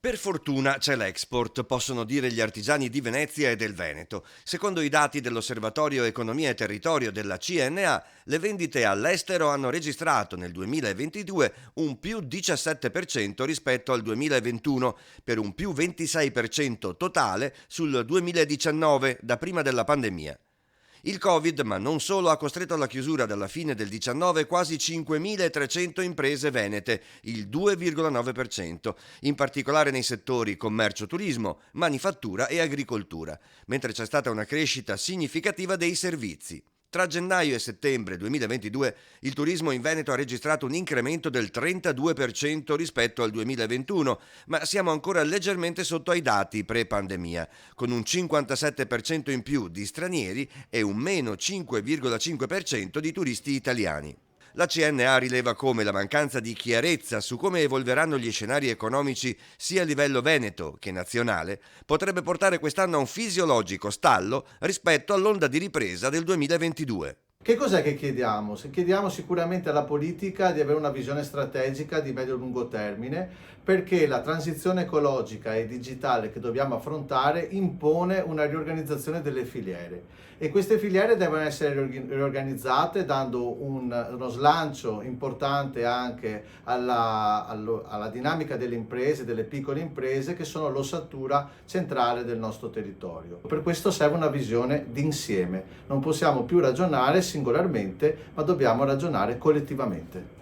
Per fortuna c'è l'export, possono dire gli artigiani di Venezia e del Veneto. Secondo i dati dell'Osservatorio Economia e Territorio della CNA, le vendite all'estero hanno registrato nel 2022 un più 17% rispetto al 2021, per un più 26% totale sul 2019, da prima della pandemia. Il Covid, ma non solo, ha costretto alla chiusura dalla fine del 19 quasi 5.300 imprese venete, il 2,9%, in particolare nei settori commercio-turismo, manifattura e agricoltura, mentre c'è stata una crescita significativa dei servizi. Tra gennaio e settembre 2022 il turismo in Veneto ha registrato un incremento del 32% rispetto al 2021, ma siamo ancora leggermente sotto ai dati pre-pandemia, con un 57% in più di stranieri e un meno 5,5% di turisti italiani. La CNA rileva come la mancanza di chiarezza su come evolveranno gli scenari economici sia a livello veneto che nazionale potrebbe portare quest'anno a un fisiologico stallo rispetto all'onda di ripresa del 2022. Che cos'è che chiediamo? Chiediamo sicuramente alla politica di avere una visione strategica di medio-lungo termine, perché la transizione ecologica e digitale che dobbiamo affrontare impone una riorganizzazione delle filiere e queste filiere devono essere riorganizzate dando uno slancio importante anche alla dinamica delle imprese, delle piccole imprese che sono l'ossatura centrale del nostro territorio. Per questo serve una visione d'insieme, non possiamo più ragionare singolarmente, ma dobbiamo ragionare collettivamente.